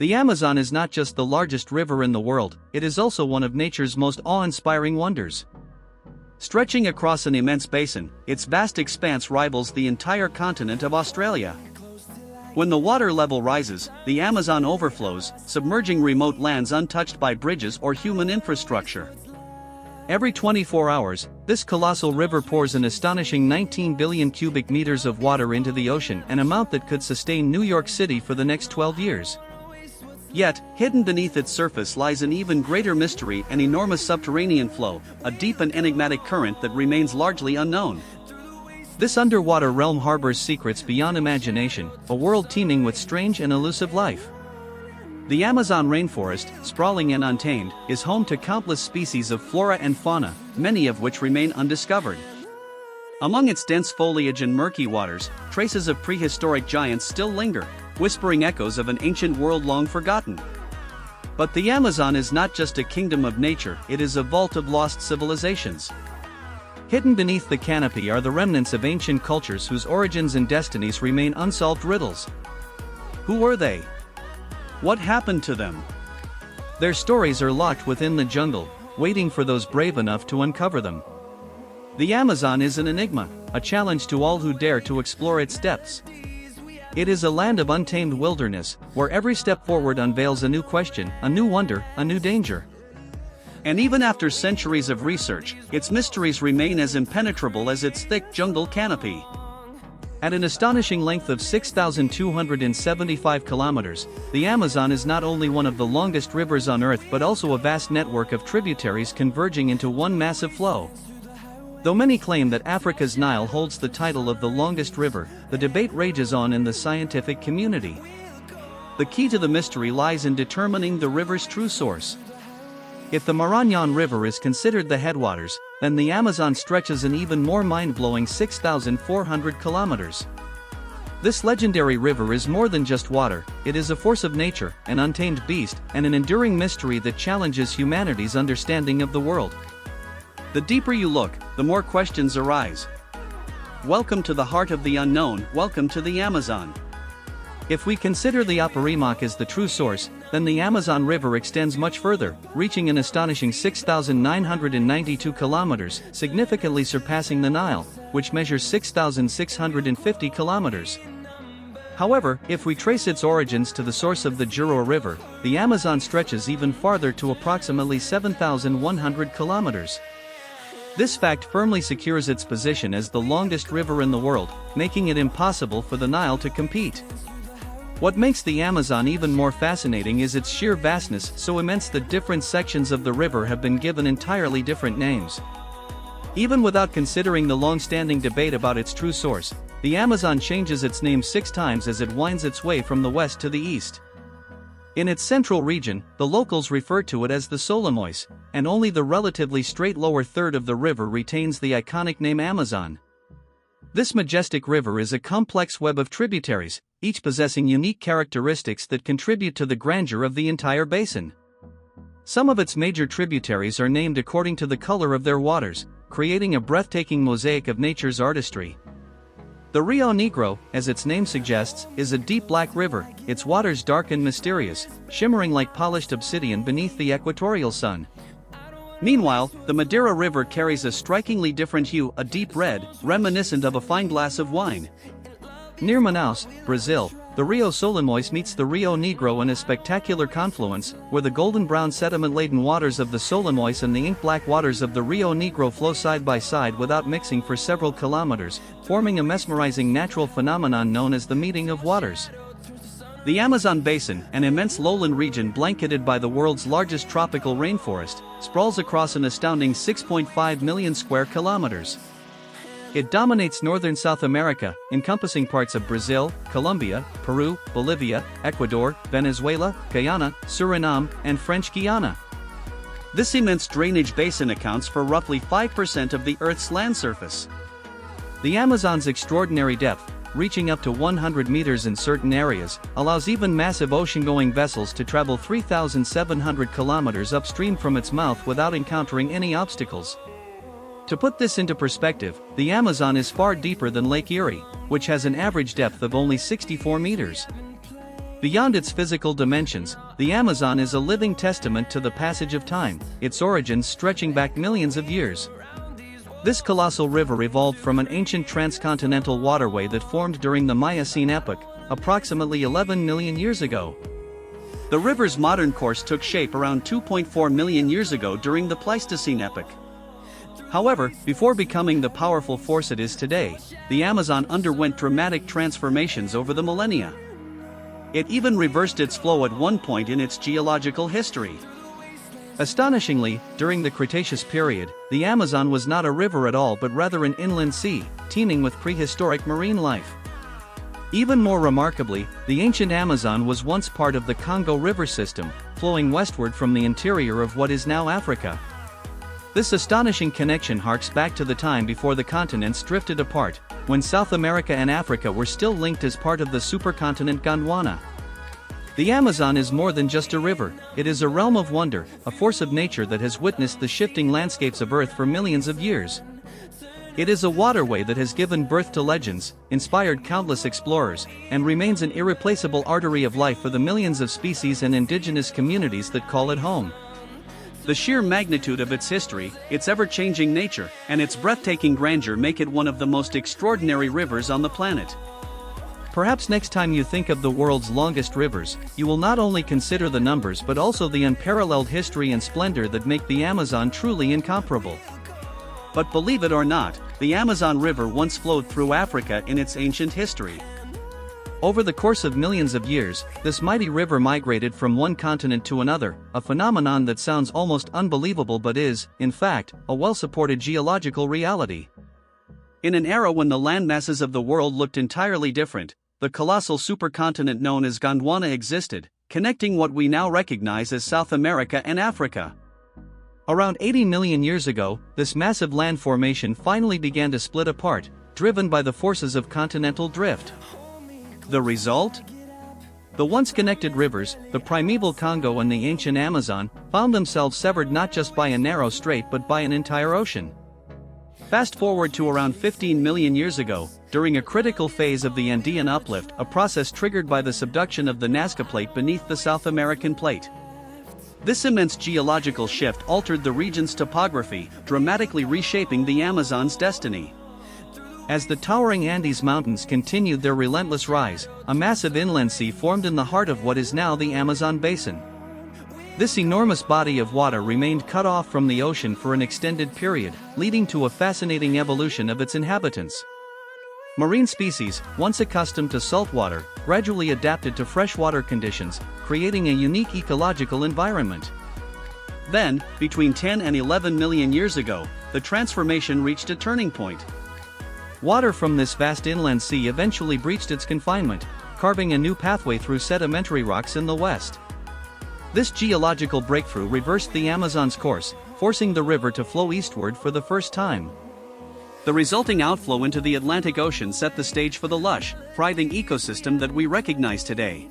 The Amazon is not just the largest river in the world, it is also one of nature's most awe-inspiring wonders. Stretching across an immense basin, its vast expanse rivals the entire continent of Australia. When the water level rises, the Amazon overflows, submerging remote lands untouched by bridges or human infrastructure. Every 24 hours, this colossal river pours an astonishing 19 billion cubic meters of water into the ocean, an amount that could sustain New York City for the next 12 years. Yet, hidden beneath its surface lies an even greater mystery: an enormous subterranean flow, a deep and enigmatic current that remains largely unknown. This underwater realm harbors secrets beyond imagination, a world teeming with strange and elusive life. The Amazon rainforest, sprawling and untamed, is home to countless species of flora and fauna, many of which remain undiscovered. Among its dense foliage and murky waters, traces of prehistoric giants still linger, whispering echoes of an ancient world long forgotten. But the Amazon is not just a kingdom of nature, it is a vault of lost civilizations. Hidden beneath the canopy are the remnants of ancient cultures whose origins and destinies remain unsolved riddles. Who were they? What happened to them? Their stories are locked within the jungle, waiting for those brave enough to uncover them. The Amazon is an enigma, a challenge to all who dare to explore its depths. It is a land of untamed wilderness, where every step forward unveils a new question, a new wonder, a new danger. And even after centuries of research, its mysteries remain as impenetrable as its thick jungle canopy. At an astonishing length of 6,275 kilometers, the Amazon is not only one of the longest rivers on Earth but also a vast network of tributaries converging into one massive flow. Though many claim that Africa's Nile holds the title of the longest river, the debate rages on in the scientific community. The key to the mystery lies in determining the river's true source. If the Marañón River is considered the headwaters, then the Amazon stretches an even more mind-blowing 6,400 kilometers. This legendary river is more than just water, it is a force of nature, an untamed beast, and an enduring mystery that challenges humanity's understanding of the world. The deeper you look, the more questions arise. Welcome to the heart of the unknown, welcome to the Amazon. If we consider the Apurimac as the true source, then the Amazon River extends much further, reaching an astonishing 6,992 kilometers, significantly surpassing the Nile, which measures 6,650 kilometers. However, if we trace its origins to the source of the Juro River, the Amazon stretches even farther to approximately 7,100 kilometers. This fact firmly secures its position as the longest river in the world, making it impossible for the Nile to compete. What makes the Amazon even more fascinating is its sheer vastness, so immense that different sections of the river have been given entirely different names. Even without considering the long-standing debate about its true source, the Amazon changes its name 6 times as it winds its way from the west to the east. In its central region, the locals refer to it as the Solimões, and only the relatively straight lower third of the river retains the iconic name Amazon. This majestic river is a complex web of tributaries, each possessing unique characteristics that contribute to the grandeur of the entire basin. Some of its major tributaries are named according to the color of their waters, creating a breathtaking mosaic of nature's artistry. The Rio Negro, as its name suggests, is a deep black river, its waters dark and mysterious, shimmering like polished obsidian beneath the equatorial sun. Meanwhile, the Madeira River carries a strikingly different hue, a deep red, reminiscent of a fine glass of wine. Near Manaus, Brazil, the Rio Solimões meets the Rio Negro in a spectacular confluence, where the golden-brown sediment-laden waters of the Solimões and the ink-black waters of the Rio Negro flow side by side without mixing for several kilometers, forming a mesmerizing natural phenomenon known as the meeting of waters. The Amazon Basin, an immense lowland region blanketed by the world's largest tropical rainforest, sprawls across an astounding 6.5 million square kilometers. It dominates northern South America, encompassing parts of Brazil, Colombia, Peru, Bolivia, Ecuador, Venezuela, Guyana, Suriname, and French Guiana. This immense drainage basin accounts for roughly 5% of the Earth's land surface. The Amazon's extraordinary depth, reaching up to 100 meters in certain areas, allows even massive ocean-going vessels to travel 3,700 kilometers upstream from its mouth without encountering any obstacles. To put this into perspective, the Amazon is far deeper than Lake Erie, which has an average depth of only 64 meters. Beyond its physical dimensions, the Amazon is a living testament to the passage of time, its origins stretching back millions of years. This colossal river evolved from an ancient transcontinental waterway that formed during the Miocene epoch, approximately 11 million years ago. The river's modern course took shape around 2.4 million years ago during the Pleistocene epoch. However, before becoming the powerful force it is today, the Amazon underwent dramatic transformations over the millennia. It even reversed its flow at one point in its geological history. Astonishingly, during the Cretaceous period, the Amazon was not a river at all but rather an inland sea, teeming with prehistoric marine life. Even more remarkably, the ancient Amazon was once part of the Congo River system, flowing westward from the interior of what is now Africa. This astonishing connection harks back to the time before the continents drifted apart, when South America and Africa were still linked as part of the supercontinent Gondwana. The Amazon is more than just a river, it is a realm of wonder, a force of nature that has witnessed the shifting landscapes of Earth for millions of years. It is a waterway that has given birth to legends, inspired countless explorers, and remains an irreplaceable artery of life for the millions of species and indigenous communities that call it home. The sheer magnitude of its history, its ever-changing nature, and its breathtaking grandeur make it one of the most extraordinary rivers on the planet. Perhaps next time you think of the world's longest rivers, you will not only consider the numbers but also the unparalleled history and splendor that make the Amazon truly incomparable. But believe it or not, the Amazon River once flowed through Africa in its ancient history. Over the course of millions of years, this mighty river migrated from one continent to another, a phenomenon that sounds almost unbelievable but is, in fact, a well-supported geological reality. In an era when the landmasses of the world looked entirely different, the colossal supercontinent known as Gondwana existed, connecting what we now recognize as South America and Africa. Around 80 million years ago, this massive land formation finally began to split apart, driven by the forces of continental drift. The result? The once connected rivers, the primeval Congo and the ancient Amazon, found themselves severed not just by a narrow strait but by an entire ocean. Fast forward to around 15 million years ago, during a critical phase of the Andean uplift, a process triggered by the subduction of the Nazca Plate beneath the South American plate. This immense geological shift altered the region's topography, dramatically reshaping the Amazon's destiny. As the towering Andes Mountains continued their relentless rise, a massive inland sea formed in the heart of what is now the Amazon basin. This enormous body of water remained cut off from the ocean for an extended period, leading to a fascinating evolution of its inhabitants. Marine species, once accustomed to saltwater, gradually adapted to freshwater conditions, creating a unique ecological environment. Then, between 10 and 11 million years ago, the transformation reached a turning point. Water from this vast inland sea eventually breached its confinement, carving a new pathway through sedimentary rocks in the west. This geological breakthrough reversed the Amazon's course, forcing the river to flow eastward for the first time. The resulting outflow into the Atlantic Ocean set the stage for the lush, thriving ecosystem that we recognize today.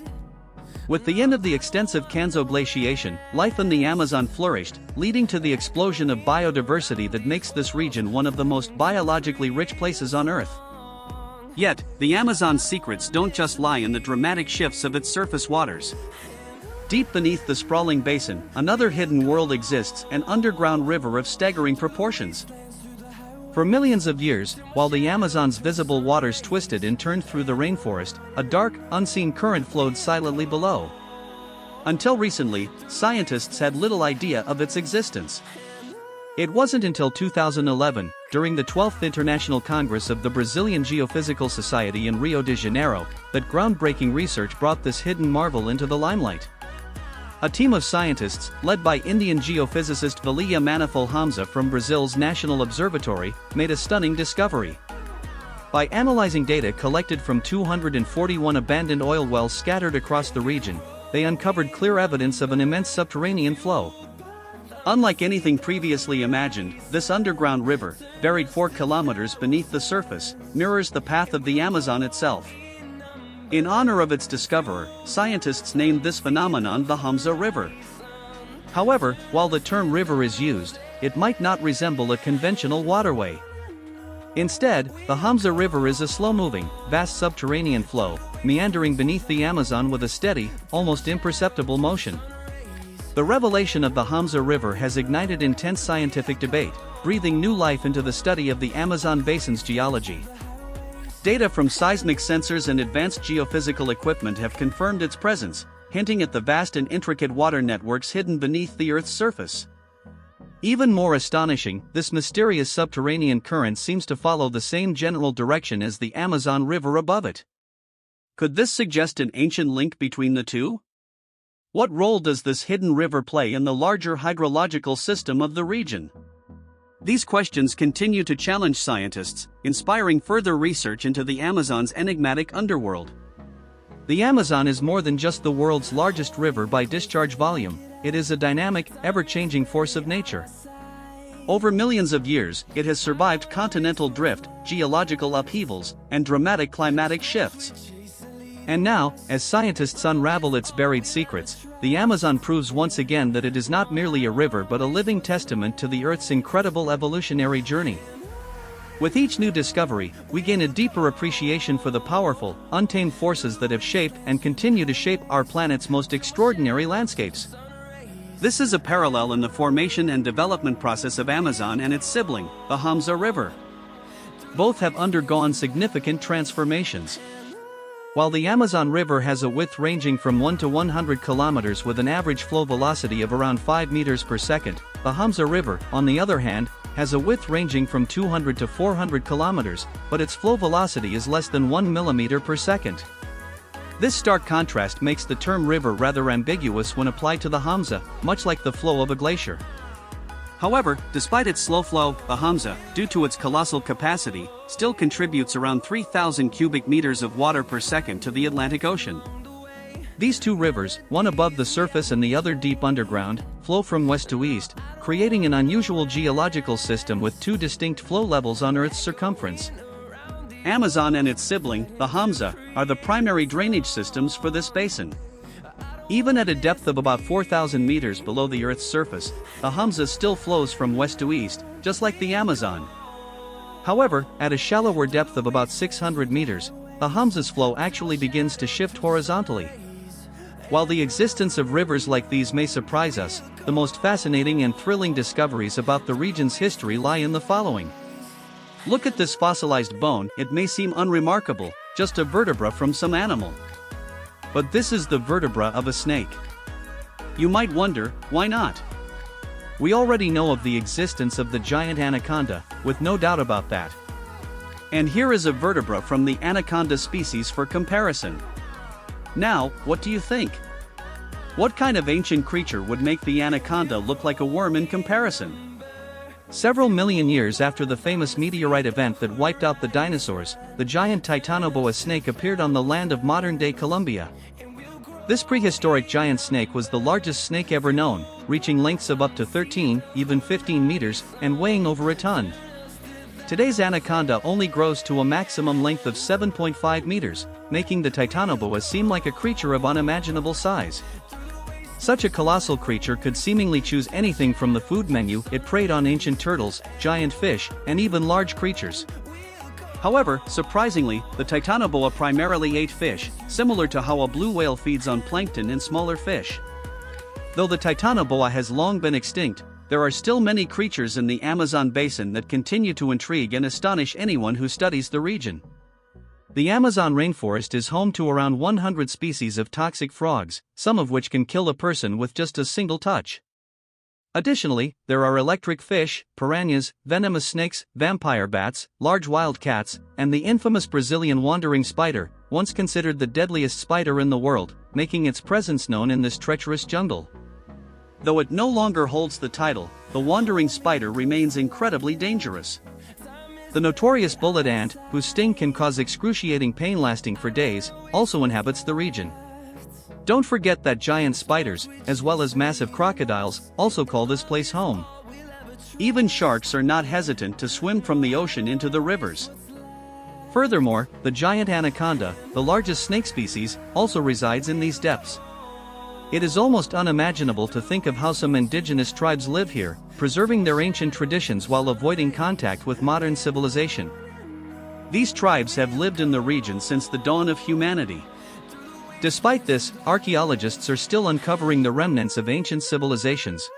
With the end of the extensive Canzo glaciation, life in the Amazon flourished, leading to the explosion of biodiversity that makes this region one of the most biologically rich places on Earth. Yet, the Amazon's secrets don't just lie in the dramatic shifts of its surface waters. Deep beneath the sprawling basin, another hidden world exists, an underground river of staggering proportions. For millions of years, while the Amazon's visible waters twisted and turned through the rainforest, a dark, unseen current flowed silently below. Until recently, scientists had little idea of its existence. It wasn't until 2011, during the 12th International Congress of the Brazilian Geophysical Society in Rio de Janeiro, that groundbreaking research brought this hidden marvel into the limelight. A team of scientists, led by Indian geophysicist Valiya Manaful Hamza from Brazil's National Observatory, made a stunning discovery. By analyzing data collected from 241 abandoned oil wells scattered across the region, they uncovered clear evidence of an immense subterranean flow. Unlike anything previously imagined, this underground river, buried 4 kilometers beneath the surface, mirrors the path of the Amazon itself. In honor of its discoverer, scientists named this phenomenon the Hamza River. However, while the term river is used, it might not resemble a conventional waterway. Instead, the Hamza River is a slow-moving, vast subterranean flow, meandering beneath the Amazon with a steady, almost imperceptible motion. The revelation of the Hamza River has ignited intense scientific debate, breathing new life into the study of the Amazon basin's geology. Data from seismic sensors and advanced geophysical equipment have confirmed its presence, hinting at the vast and intricate water networks hidden beneath the Earth's surface. Even more astonishing, this mysterious subterranean current seems to follow the same general direction as the Amazon River above it. Could this suggest an ancient link between the two? What role does this hidden river play in the larger hydrological system of the region? These questions continue to challenge scientists, inspiring further research into the Amazon's enigmatic underworld. The Amazon is more than just the world's largest river by discharge volume, it is a dynamic, ever-changing force of nature. Over millions of years, it has survived continental drift, geological upheavals, and dramatic climatic shifts. And now, as scientists unravel its buried secrets, the Amazon proves once again that it is not merely a river but a living testament to the Earth's incredible evolutionary journey. With each new discovery, we gain a deeper appreciation for the powerful, untamed forces that have shaped and continue to shape our planet's most extraordinary landscapes. This is a parallel in the formation and development process of Amazon and its sibling, the Hamza River. Both have undergone significant transformations. While the Amazon River has a width ranging from 1 to 100 kilometers with an average flow velocity of around 5 meters per second, the Hamza River, on the other hand, has a width ranging from 200 to 400 kilometers, but its flow velocity is less than 1 millimeter per second. This stark contrast makes the term river rather ambiguous when applied to the Hamza, much like the flow of a glacier. However, despite its slow flow, the Hamza, due to its colossal capacity, still contributes around 3,000 cubic meters of water per second to the Atlantic Ocean. These two rivers, one above the surface and the other deep underground, flow from west to east, creating an unusual geological system with two distinct flow levels on Earth's circumference. Amazon and its sibling, the Hamza, are the primary drainage systems for this basin. Even at a depth of about 4,000 meters below the Earth's surface, the Hamza still flows from west to east, just like the Amazon. However, at a shallower depth of about 600 meters, the Hamza's flow actually begins to shift horizontally. While the existence of rivers like these may surprise us, the most fascinating and thrilling discoveries about the region's history lie in the following. Look at this fossilized bone. It may seem unremarkable, just a vertebra from some animal. But this is the vertebra of a snake. You might wonder, why not? We already know of the existence of the giant anaconda, with no doubt about that. And here is a vertebra from the anaconda species for comparison. Now, what do you think? What kind of ancient creature would make the anaconda look like a worm in comparison? Several million years after the famous meteorite event that wiped out the dinosaurs, the giant Titanoboa snake appeared on the land of modern-day Colombia. This prehistoric giant snake was the largest snake ever known, reaching lengths of up to 13, even 15 meters, and weighing over a ton. Today's anaconda only grows to a maximum length of 7.5 meters, making the Titanoboa seem like a creature of unimaginable size. Such a colossal creature could seemingly choose anything from the food menu. It preyed on ancient turtles, giant fish, and even large creatures. However, surprisingly, the Titanoboa primarily ate fish, similar to how a blue whale feeds on plankton and smaller fish. Though the Titanoboa has long been extinct, there are still many creatures in the Amazon basin that continue to intrigue and astonish anyone who studies the region. The Amazon rainforest is home to around 100 species of toxic frogs, some of which can kill a person with just a single touch. Additionally, there are electric fish, piranhas, venomous snakes, vampire bats, large wild cats, and the infamous Brazilian wandering spider, once considered the deadliest spider in the world, making its presence known in this treacherous jungle. Though it no longer holds the title, the wandering spider remains incredibly dangerous. The notorious bullet ant, whose sting can cause excruciating pain lasting for days, also inhabits the region. Don't forget that giant spiders, as well as massive crocodiles, also call this place home. Even sharks are not hesitant to swim from the ocean into the rivers. Furthermore, the giant anaconda, the largest snake species, also resides in these depths. It is almost unimaginable to think of how some indigenous tribes live here, preserving their ancient traditions while avoiding contact with modern civilization. These tribes have lived in the region since the dawn of humanity. Despite this, archaeologists are still uncovering the remnants of ancient civilizations.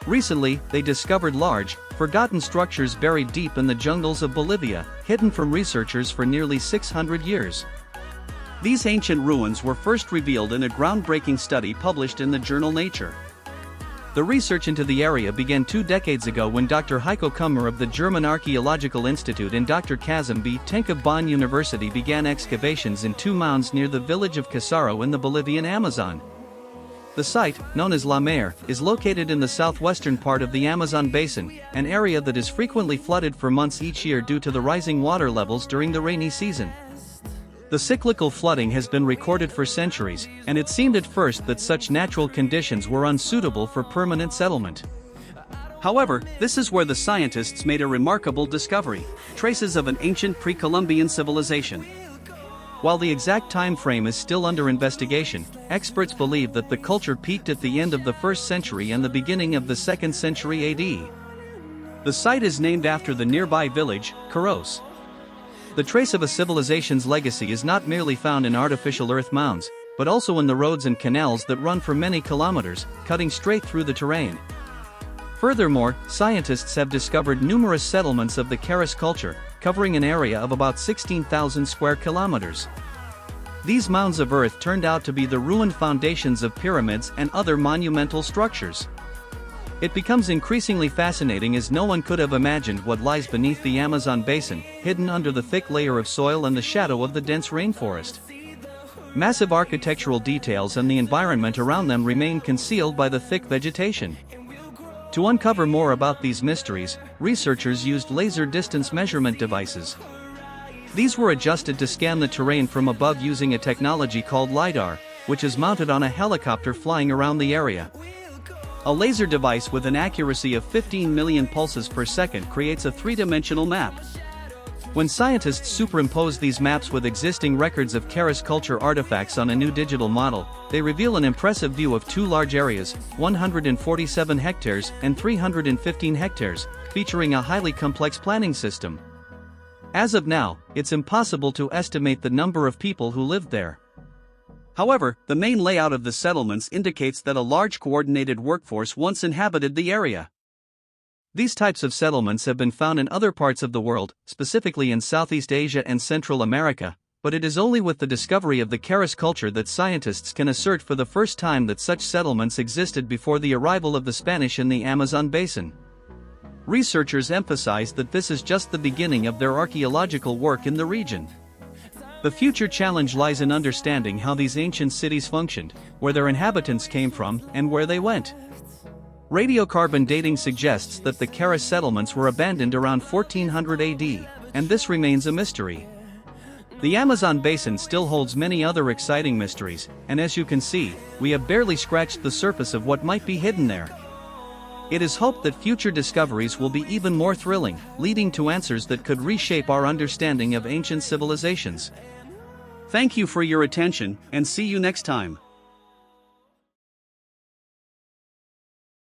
Recently, they discovered large, forgotten structures buried deep in the jungles of Bolivia, hidden from researchers for nearly 600 years. These ancient ruins were first revealed in a groundbreaking study published in the journal Nature. The research into the area began 2 decades ago when Dr. Heiko Kummer of the German Archaeological Institute and Dr. Kazim B. Tenk of Bonn University began excavations in 2 mounds near the village of Casaro in the Bolivian Amazon. The site, known as La Mer, is located in the southwestern part of the Amazon basin, an area that is frequently flooded for months each year due to the rising water levels during the rainy season. The cyclical flooding has been recorded for centuries, and it seemed at first that such natural conditions were unsuitable for permanent settlement. However, this is where the scientists made a remarkable discovery: traces of an ancient pre-Columbian civilization. While the exact time frame is still under investigation, experts believe that the culture peaked at the end of the 1st century and the beginning of the 2nd century AD. The site is named after the nearby village, Caros. The trace of a civilization's legacy is not merely found in artificial earth mounds, but also in the roads and canals that run for many kilometers, cutting straight through the terrain. Furthermore, scientists have discovered numerous settlements of the Caros culture, covering an area of about 16,000 square kilometers. These mounds of earth turned out to be the ruined foundations of pyramids and other monumental structures. It becomes increasingly fascinating as no one could have imagined what lies beneath the Amazon basin, hidden under the thick layer of soil and the shadow of the dense rainforest. Massive architectural details and the environment around them remain concealed by the thick vegetation. To uncover more about these mysteries, researchers used laser distance measurement devices. These were adjusted to scan the terrain from above using a technology called LiDAR, which is mounted on a helicopter flying around the area. A laser device with an accuracy of 15 million pulses per second creates a 3-dimensional map. When scientists superimpose these maps with existing records of Caros culture artifacts on a new digital model, they reveal an impressive view of 2 large areas, 147 hectares and 315 hectares, featuring a highly complex planning system. As of now, it's impossible to estimate the number of people who lived there. However, the main layout of the settlements indicates that a large coordinated workforce once inhabited the area. These types of settlements have been found in other parts of the world, specifically in Southeast Asia and Central America, but it is only with the discovery of the Caros culture that scientists can assert for the first time that such settlements existed before the arrival of the Spanish in the Amazon basin. Researchers emphasize that this is just the beginning of their archaeological work in the region. The future challenge lies in understanding how these ancient cities functioned, where their inhabitants came from, and where they went. Radiocarbon dating suggests that the Caros settlements were abandoned around 1400 AD, and this remains a mystery. The Amazon basin still holds many other exciting mysteries, and as you can see, we have barely scratched the surface of what might be hidden there. It is hoped that future discoveries will be even more thrilling, leading to answers that could reshape our understanding of ancient civilizations. Thank you for your attention, and see you next time.